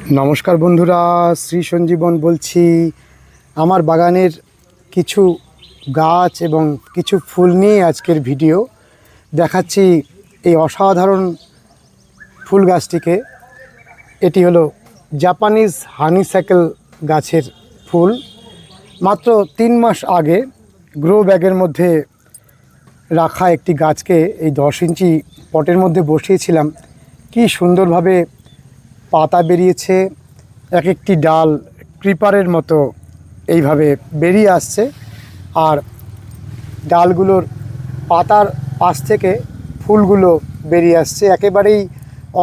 নমস্কার বন্ধুরা, শ্রী সঞ্জীবন বলছি। আমার বাগানের কিছু গাছ এবং কিছু ফুল নিয়ে আজকের ভিডিও দেখাচ্ছি। এই অসাধারণ ফুল গাছটিকে, এটি হলো জাপানিজ হানিসাইকেল গাছের ফুল। মাত্র 3 মাস আগে গ্রো ব্যাগের মধ্যে রাখা একটি গাছকে এই 10 ইঞ্চি পটের মধ্যে বসিয়েছিলাম। কি সুন্দরভাবে পাতা বেরিয়েছে, এক একটি ডাল ক্রিপারের মতো এইভাবে বেরিয়ে আসছে। আর ডালগুলোর পাতার পাশ থেকে ফুলগুলো বেরিয়ে আসছে, একেবারেই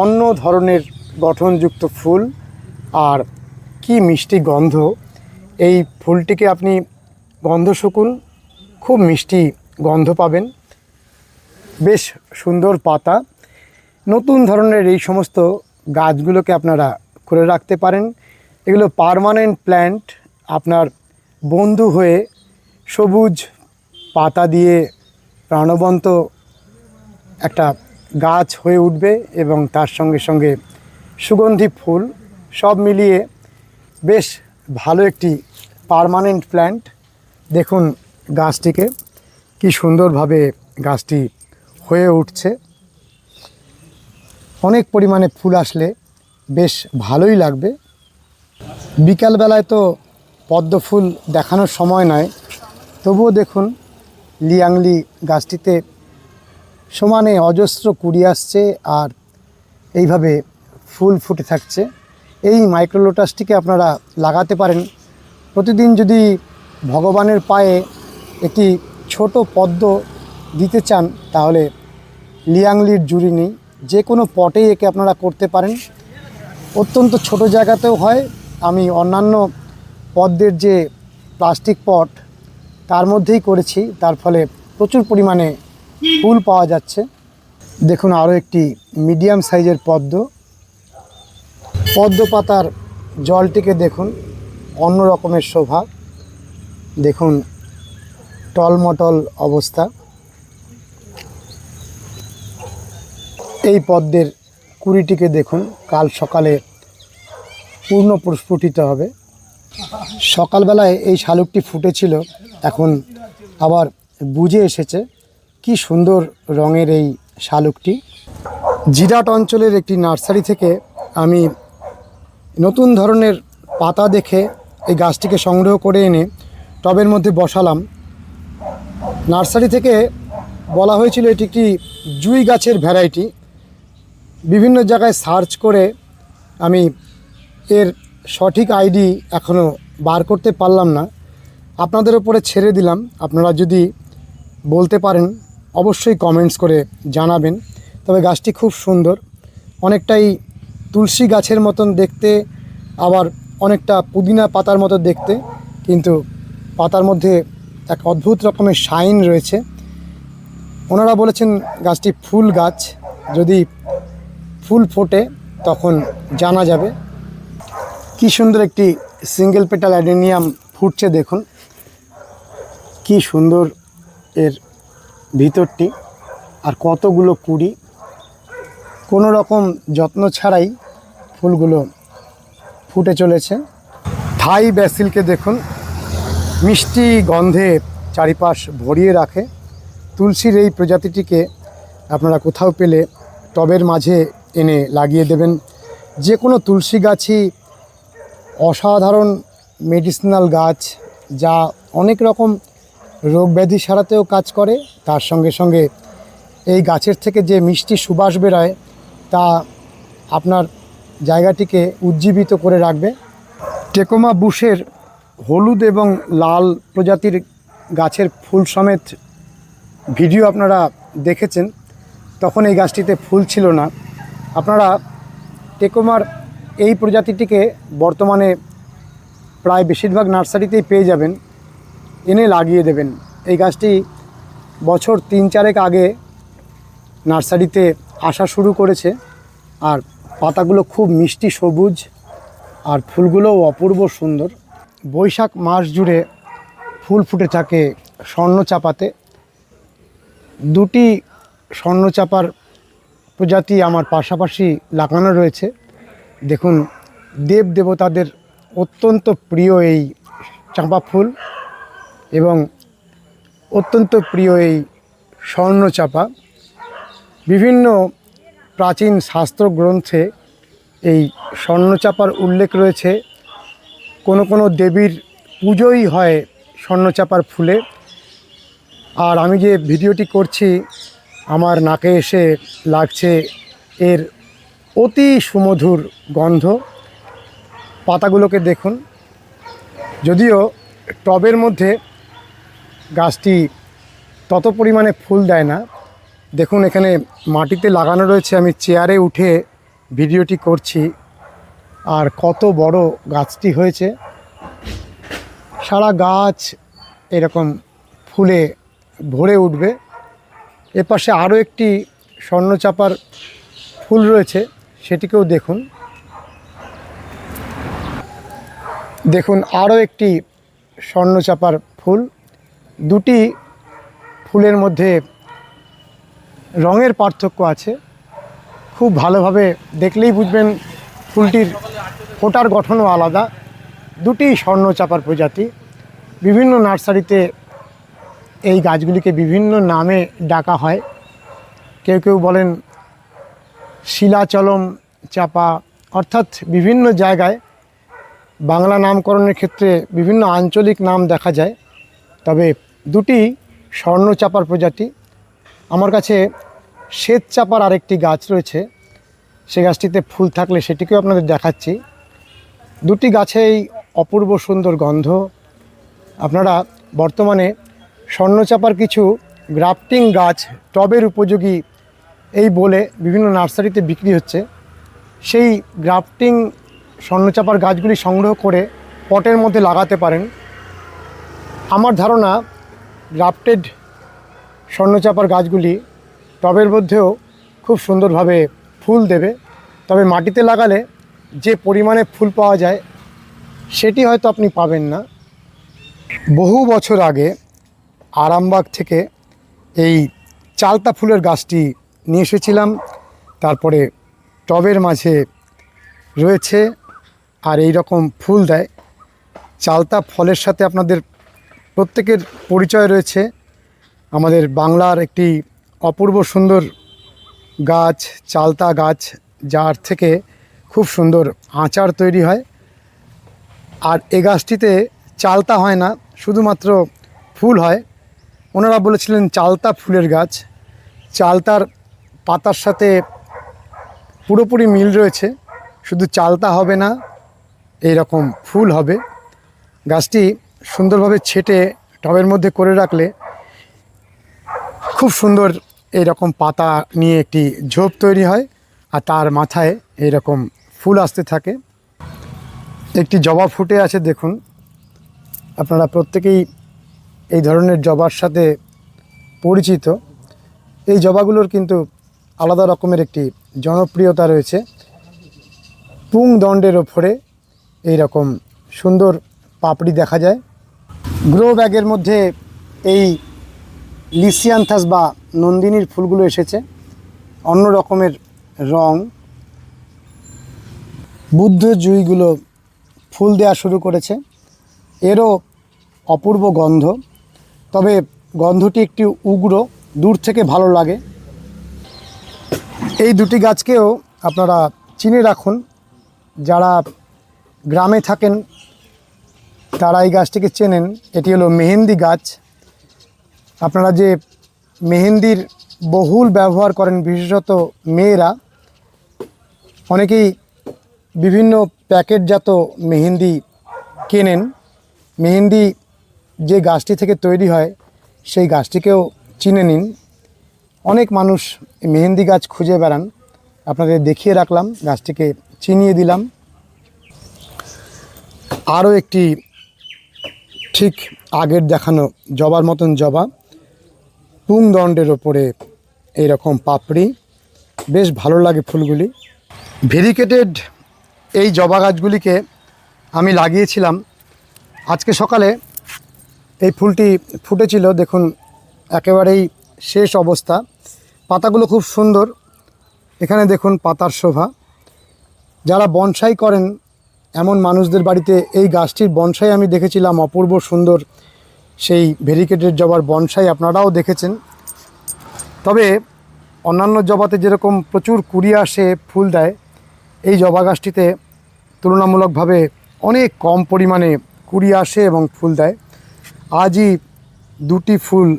অন্য ধরনের গঠনযুক্ত ফুল। আর কি মিষ্টি গন্ধ! এই ফুলটিকে আপনি গন্ধ শুকুন, খুব মিষ্টি গন্ধ পাবেন। বেশ সুন্দর পাতা। নতুন ধরনের এই সমস্ত গাছগুলোকে আপনারা করে রাখতে পারেন। এগুলো পার্মানেন্ট প্ল্যান্ট, আপনার বন্ধু হয়ে সবুজ পাতা দিয়ে প্রাণবন্ত একটা গাছ হয়ে উঠবে এবং তার সঙ্গে সঙ্গে সুগন্ধি ফুল, সব মিলিয়ে বেশ ভালো একটি পার্মানেন্ট প্ল্যান্ট। দেখুন গাছটিকে, কি সুন্দরভাবে গাছটি হয়ে উঠছে। অনেক পরিমাণে ফুল আসলে বেশ ভালোই লাগবে। বিকালবেলায় তো পদ্ম ফুল দেখানোর সময় নয়, তবুও দেখুন লিয়াংলি গাছটিতে সমানে অজস্র কুড়ি আসছে আর এইভাবে ফুল ফুটে থাকছে। এই মাইক্রোলোটাসটিকে আপনারা লাগাতে পারেন। প্রতিদিন যদি ভগবানের পায়ে একটি ছোট পদ্ম দিতে চান, তাহলে লিয়াংলির জুড়ি নেই, যে কোনো পটেই একে আপনারা করতে পারেন। অত্যন্ত ছোট জায়গাতেও হয়। আমি অন্যান্য পদ্মের যে প্লাস্টিক পট, তার মধ্যেই করেছি, তার ফলে প্রচুর পরিমাণে ফুল পাওয়া যাচ্ছে। দেখুন আরও একটি মিডিয়াম সাইজের পদ্ম পাতার জলটিকে দেখুন, অন্য রকমের শোভা। দেখুন টলমটল অবস্থা। এই পদ্মের কুড়িটিকে দেখুন, কাল সকালে পূর্ণ প্রস্ফুটিত হবে। সকালবেলায় এই শালুকটি ফুটেছিল, এখন আবার বুঝে এসেছে। কি সুন্দর রঙের এই শালুকটি। জিরাট অঞ্চলের একটি নার্সারি থেকে আমি নতুন ধরনের পাতা দেখে এই গাছটিকে সংগ্রহ করে এনে টবের মধ্যে বসালাম। নার্সারি থেকে বলা হয়েছিল এটি একটি জুঁই গাছের ভ্যারাইটি। বিভিন্ন জায়গায় সার্চ করে আমি এর সঠিক আইডি এখনও বার করতে পারলাম না। আপনাদের উপরে ছেড়ে দিলাম, আপনারা যদি বলতে পারেন অবশ্যই কমেন্টস করে জানাবেন। তবে গাছটি খুব সুন্দর, অনেকটাই তুলসী গাছের মতন দেখতে, আবার অনেকটা পুদিনা পাতার মতো দেখতে, কিন্তু পাতার মধ্যে এক অদ্ভুত রকমের শাইন রয়েছে। ওনারা বলেছেন গাছটি ফুল গাছ, যদি ফুল ফোটে তখন জানা যাবে। কি সুন্দর একটি সিঙ্গেল পেটাল অ্যাডেনিয়াম ফুটছে, দেখুন কি সুন্দর এর ভিতরটি, আর কতগুলো কুড়ি। কোনো রকম যত্ন ছাড়াই ফুলগুলো ফুটে চলেছে। থাই ব্যাসিলকে দেখুন, মিষ্টি গন্ধে চারিপাশ ভরিয়ে রাখে। তুলসীর এই প্রজাতিটিকে আপনারা কোথাও পেলে টবের মাঝে এনে লাগিয়ে দেবেন। যে কোনো তুলসী গাছই অসাধারণ মেডিসিনাল গাছ, যা অনেক রকম রোগ ব্যাধি সারাতেও কাজ করে। তার সঙ্গে সঙ্গে এই গাছের থেকে যে মিষ্টি সুবাস বেরোয়, তা আপনার জায়গাটিকে উজ্জীবিত করে রাখবে। টেকোমা বুশের হলুদ এবং লাল প্রজাতির গাছের ফুল সমেত ভিডিও আপনারা দেখেছেন, তখন এই গাছটিতে ফুল ছিল না। আপনারা টেকোমার এই প্রজাতিটিকে বর্তমানে প্রায় বেশিরভাগ নার্সারিতেই পেয়ে যাবেন, এনে লাগিয়ে দেবেন। এই গাছটি বছর 3-4 আগে নার্সারিতে আসা শুরু করেছে, আর পাতাগুলো খুব মিষ্টি সবুজ, আর ফুলগুলোও অপূর্ব সুন্দর। বৈশাখ মাস জুড়ে ফুল ফুটে থাকে স্বর্ণচাপাতে। 2টি স্বর্ণচাপার প্রজাতি আমার পাশাপাশি লাগানো রয়েছে। দেখুন দেব দেবতাদের অত্যন্ত প্রিয় এই চাঁপা ফুল এবং অত্যন্ত প্রিয় এই স্বর্ণচাঁপা। বিভিন্ন প্রাচীন শাস্ত্র গ্রন্থে এই স্বর্ণচাঁপার উল্লেখ রয়েছে। কোনো কোনো দেবীর পুজোই হয় স্বর্ণচাঁপার ফুলে। আর আমি যে ভিডিওটি করছি আমার নাকে এসে লাগছে এর অতি সুমধুর গন্ধ। পাতাগুলোকে দেখুন, যদিও টবের মধ্যে গাছটি তত পরিমাণে ফুল দেয় না। দেখুন এখানে মাটিতে লাগানো রয়েছে, আমি চেয়ারে উঠে ভিডিওটি করছি। আর কত বড় গাছটি হয়েছে, সারা গাছ এরকম ফুলে ভরে উঠবে। এপাশে আরও একটি স্বর্ণচাঁপার ফুল রয়েছে, সেটিকেও দেখুন। দেখুন আরও একটি স্বর্ণচাঁপার ফুল। দুটি ফুলের মধ্যে রঙের পার্থক্য আছে, খুব ভালোভাবে দেখলেই বুঝবেন ফুলটির ফোটার গঠনও আলাদা। দুটি স্বর্ণচাঁপার প্রজাতি। বিভিন্ন নার্সারিতে এই গাছগুলিকে বিভিন্ন নামে ডাকা হয়। কেউ কেউ বলেন শিলাচলম চাপা, অর্থাৎ বিভিন্ন জায়গায় বাংলা নামকরণের ক্ষেত্রে বিভিন্ন আঞ্চলিক নাম দেখা যায়। তবে দুটি স্বর্ণচাঁপার প্রজাতি। আমার কাছে শ্বেতচাঁপার আরেকটি গাছ রয়েছে, সে গাছটিতে ফুল থাকলে সেটিকেও আপনাদের দেখাচ্ছি। দুটি গাছেই অপূর্ব সুন্দর গন্ধ। আপনারা বর্তমানে স্বর্ণচাঁপার কিছু গ্রাফটিং গাছ টবের উপযোগী এই বলে বিভিন্ন নার্সারিতে বিক্রি হচ্ছে। সেই গ্রাফটিং স্বর্ণচাঁপার গাছগুলি সংগ্রহ করে পটের মধ্যে লাগাতে পারেন। আমার ধারণা গ্রাফটেড স্বর্ণচাঁপার গাছগুলি টবের মধ্যেও খুব সুন্দরভাবে ফুল দেবে। তবে মাটিতে লাগালে যে পরিমাণে ফুল পাওয়া যায় সেটি হয়তো আপনি পাবেন না। বহু বছর আগে আরামবাগ থেকে এই চালতা ফুলের গাছটি নিয়ে এসেছিলাম। তারপরে টবের মাঝে রয়েছে আর এই রকম ফুল দেয়। চালতা ফলের সাথে আপনাদের প্রত্যেকের পরিচয় রয়েছে। আমাদের বাংলার একটি অপূর্ব সুন্দর গাছ চালতা গাছ, যার থেকে খুব সুন্দর আচার তৈরি হয়। আর এই গাছটিতে চালতা হয় না, শুধুমাত্র ফুল হয়। ওনারা বলেছিলেন চালতা ফুলের গাছ। চালতার পাতার সাথে পুরোপুরি মিল রয়েছে, শুধু চালতা হবে না, এই রকম ফুল হবে। গাছটি সুন্দরভাবে ছেটে টবের মধ্যে করে রাখলে খুব সুন্দর এই রকম পাতা নিয়ে একটি ঝোপ তৈরি হয় আর তার মাথায় এই রকম ফুল আসতে থাকে। একটি জবা ফুটে আছে দেখুন। আপনারা প্রত্যেকেই এই ধরনের জবার সাথে পরিচিত। এই জবাগুলোর কিন্তু আলাদা রকমের একটি জনপ্রিয়তা রয়েছে। পুং দণ্ডের ওপরে এই রকম সুন্দর পাপড়ি দেখা যায়। গ্রো ব্যাগের মধ্যে এই লিসিয়ান্থাস বা নন্দিনীর ফুলগুলো এসেছে, অন্য রকমের রং। বুদ্ধ জুঁইগুলো ফুল দেওয়া শুরু করেছে, এরও অপূর্ব গন্ধ। তবে গন্ধটি একটু উগ্র, দূর থেকে ভালো লাগে। এই দুটি গাছকেও আপনারা চিনে রাখুন। যারা গ্রামে থাকেন তারা এই গাছটিকে চেনেন। এটি হলো মেহেন্দি গাছ। আপনারা যে মেহেন্দির বহুল ব্যবহার করেন, বিশেষত মেয়েরা, অনেকেই বিভিন্ন প্যাকেটজাত মেহেন্দি কেনেন। মেহেন্দি যে গাছটি থেকে তৈরি হয় সেই গাছটিকেও চিনে নিন। অনেক মানুষ মেহেন্দি গাছ খুঁজে বেড়ান, আপনাদের দেখিয়ে রাখলাম, গাছটিকে চিনিয়ে দিলাম। আরও একটি ঠিক আগের দেখানো জবার মতন জবা, পুং দণ্ডের ওপরে এইরকম পাপড়ি, বেশ ভালো লাগে ফুলগুলি। ভেরিকেটেড এই জবা গাছগুলিকে আমি লাগিয়েছিলাম। আজকে সকালে এই ফুলটি ফুটেছিল, দেখুন একেবারেই শেষ অবস্থা। পাতাগুলো খুব সুন্দর, এখানে দেখুন পাতার শোভা। যারা বনসাই করেন এমন মানুষদের বাড়িতে এই গাছটির বনসাই আমি দেখেছিলাম, অপূর্ব সুন্দর সেই ভেরিকেটেড জবার বনসাই আপনারাও দেখেছেন। তবে অন্যান্য জবাতে যেরকম প্রচুর কুড়ি আসে, ফুল দেয়, এই জবা গাছটিতে তুলনামূলকভাবে অনেক কম পরিমাণে কুড়ি আসে এবং ফুল দেয়। আজই দুটি ফুল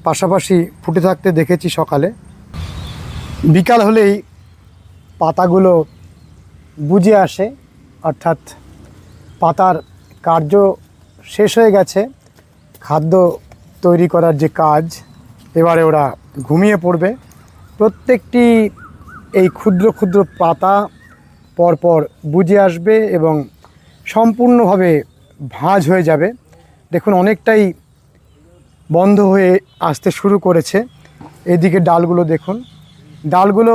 পাশাপাশি ফুটে থাকতে দেখেছি সকালে। বিকাল হলেই পাতাগুলো বুজে আসে, অর্থাৎ পাতার কার্য শেষ হয়ে গেছে, খাদ্য তৈরি করার যে কাজ, এবারে ওরা ঘুমিয়ে পড়বে। প্রত্যেকটি এই ক্ষুদ্র ক্ষুদ্র পাতা পরপর বুজে আসবে এবং সম্পূর্ণভাবে ভাঁজ হয়ে যাবে। দেখুন অনেকটাই বন্ধ হয়ে আসতে শুরু করেছে। এদিকে ডালগুলো দেখুন, ডালগুলো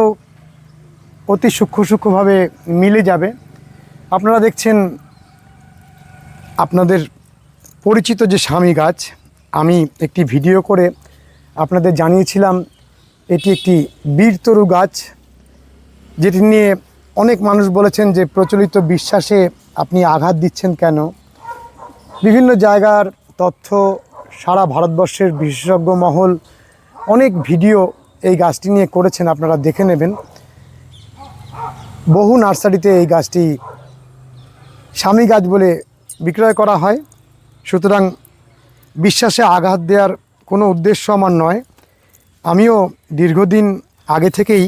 অতি সূক্ষ্ম সূক্ষ্মভাবে মিলে যাবে। আপনারা দেখছেন আপনাদের পরিচিত যে স্বামী গাছ, আমি একটি ভিডিও করে আপনাদের জানিয়েছিলাম এটি একটি বীরতরু গাছ, যেটি নিয়ে অনেক মানুষ বলেছেন যে প্রচলিত বিশ্বাসে আপনি আঘাত দিচ্ছেন কেন। বিভিন্ন জায়গার তথ্য, সারা ভারতবর্ষের বিশেষজ্ঞ মহল অনেক ভিডিও এই গাছটি নিয়ে করেছেন, আপনারা দেখে নেবেন। বহু নার্সারিতে এই গাছটি স্বামী গাছ বলে বিক্রয় করা হয়। সুতরাং বিশ্বাসে আঘাত দেওয়ার কোনো উদ্দেশ্য আমার নয়। আমিও দীর্ঘদিন আগে থেকেই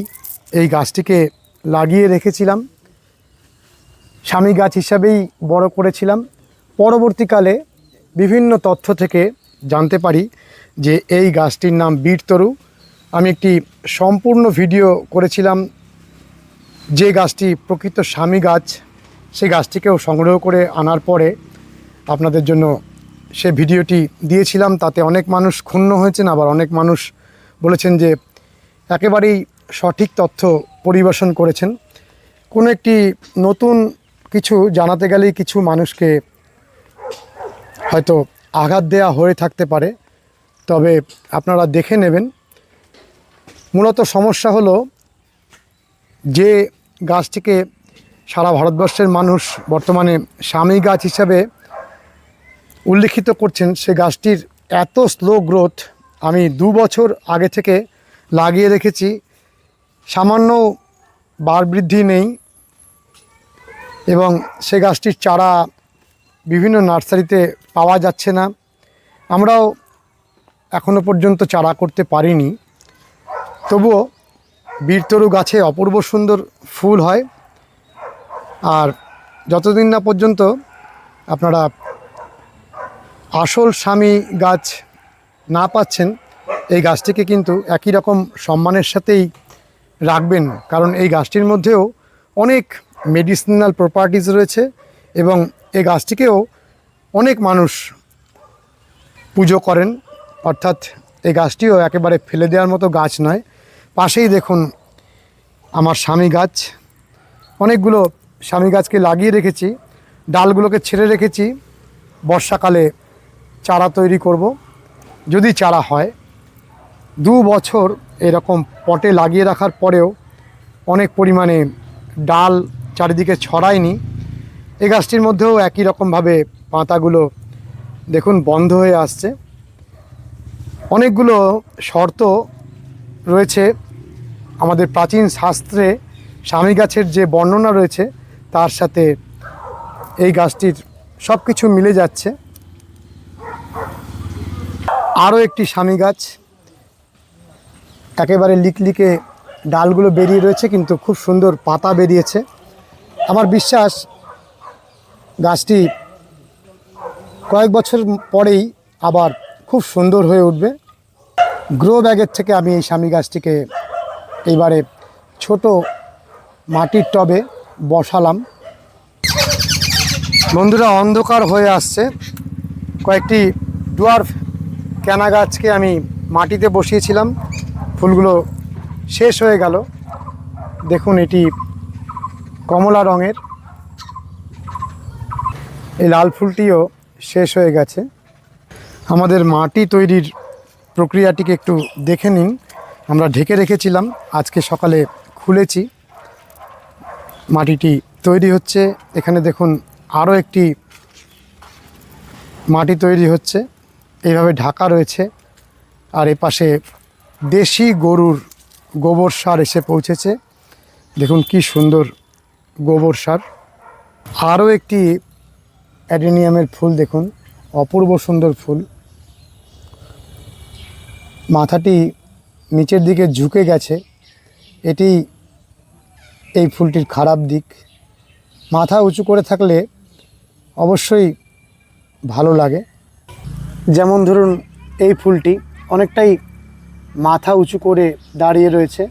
এই গাছটিকে লাগিয়ে রেখেছিলাম, স্বামী গাছ হিসাবেই বড় করেছিলাম। পরবর্তীকালে বিভিন্ন তথ্য থেকে জানতে পারি যে এই গাছটির নাম বীরতরু। আমি একটি সম্পূর্ণ ভিডিও করেছিলাম, যে গাছটি প্রকৃত স্বামী গাছ, সেই গাছটিকেও সংগ্রহ করে আনার পরে আপনাদের জন্য সে ভিডিওটি দিয়েছিলাম। তাতে অনেক মানুষ ক্ষুণ্ণ হয়েছেন, আবার অনেক মানুষ বলেছেন যে একেবারেই সঠিক তথ্য পরিবেশন করেছেন। কোনো একটি নতুন কিছু জানাতে গেলেই কিছু মানুষকে হয়তো আঘাত দেওয়া হয়ে থাকতে পারে, তবে আপনারা দেখে নেবেন। মূলত সমস্যা হলো যে গাছটিকে সারা ভারতবর্ষের মানুষ বর্তমানে স্বামী গাছ হিসাবে উল্লেখিত করছেন, সে গাছটির এত স্লো গ্রোথ। আমি 2 বছর আগে থেকে লাগিয়ে রেখেছি, সামান্য বার বৃদ্ধি নেই এবং সে গাছটির চারা বিভিন্ন নার্সারিতে পাওয়া যাচ্ছে না। আমরাও এখনো পর্যন্ত চারা করতে পারিনি। তবুও বীরতরু গাছে অপূর্ব সুন্দর ফুল হয়। আর যতদিন না পর্যন্ত আপনারা আসল স্বামী গাছ না পাচ্ছেন, এই গাছটিকে কিন্তু একই রকম সম্মানের সাথেই রাখবেন, কারণ এই গাছটির মধ্যেও অনেক মেডিসিনাল প্রপার্টিজ রয়েছে এবং এই গাছটিকেও অনেক মানুষ পুজো করেন। অর্থাৎ এই গাছটিও একেবারে ফেলে দেওয়ার মতো গাছ নয়। পাশেই দেখুন আমার স্বামী গাছ, অনেকগুলো স্বামী গাছকে লাগিয়ে রেখেছি, ডালগুলোকে ছেড়ে রেখেছি। বর্ষাকালে চারা তৈরি করব, যদি চারা হয়। 2 বছর এরকম পটে লাগিয়ে রাখার পরেও অনেক পরিমাণে ডাল চারিদিকে ছড়ায়নি। এই গাছটির মধ্যেও একই রকমভাবে পাতাগুলো দেখুন বন্ধ হয়ে আসছে। অনেকগুলো শর্ত রয়েছে আমাদের প্রাচীন শাস্ত্রে, স্বামী গাছের যে বর্ণনা রয়েছে তার সাথে এই গাছটির সব কিছু মিলে যাচ্ছে। আরও একটি স্বামী গাছ, একেবারে লিকলিকে ডালগুলো বেরিয়ে রয়েছে, কিন্তু খুব সুন্দর পাতা বেরিয়েছে। আমার বিশ্বাস গাছটি কয়েক বছর পরেই আবার খুব সুন্দর হয়ে উঠবে। গ্রো ব্যাগের থেকে আমি এই স্বামী গাছটিকে এইবারে ছোট মাটির টবে বসালাম। বন্ধুরা, অন্ধকার হয়ে আসছে। কয়েকটি ডুয়ার্ফ ক্যানা গাছকে আমি মাটিতে বসিয়েছিলাম, ফুলগুলো শেষ হয়ে গেল। দেখুন এটি কমলা রঙের, এই লাল ফুলটিও শেষ হয়ে গেছে। আমাদের মাটি তৈরির প্রক্রিয়াটিকে একটু দেখে নিন। আমরা ঢেকে রেখেছিলাম, আজকে সকালে খুলেছি। মাটিটি তৈরি হচ্ছে। এখানে দেখুন আরও একটি মাটি তৈরি হচ্ছে, এইভাবে ঢাকা রয়েছে। আর এপাশে দেশি গরুর গোবর সার এসে পৌঁছেছে। দেখুন কি সুন্দর গোবর সার। আরও একটি অ্যাডেনিয়ামের ফুল দেখুন, অপূর্ব সুন্দর ফুল। মাথাটি নিচের দিকে ঝুঁকে গেছে, এটি এই ফুলটির খারাপ দিক। মাথা উঁচু করে থাকলে অবশ্যই ভালো লাগে। যেমন ধরুন এই ফুলটি অনেকটাই মাথা উঁচু করে দাঁড়িয়ে রয়েছে।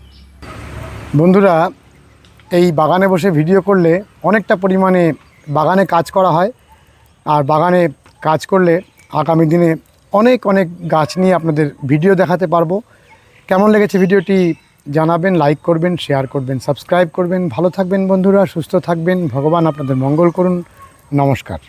বন্ধুরা, এই বাগানে বসে ভিডিও করলে অনেকটা পরিমাণে বাগানে কাজ করা হয়। আর বাগানে কাজ করলে আগামী দিনে অনেক অনেক গাছ নিয়ে আপনাদের ভিডিও দেখাতে পারবো। কেমন লেগেছে ভিডিওটি জানাবেন, লাইক করবেন, শেয়ার করবেন, সাবস্ক্রাইব করবেন। ভালো থাকবেন বন্ধুরা, সুস্থ থাকবেন। ভগবান আপনাদের মঙ্গল করুন। নমস্কার।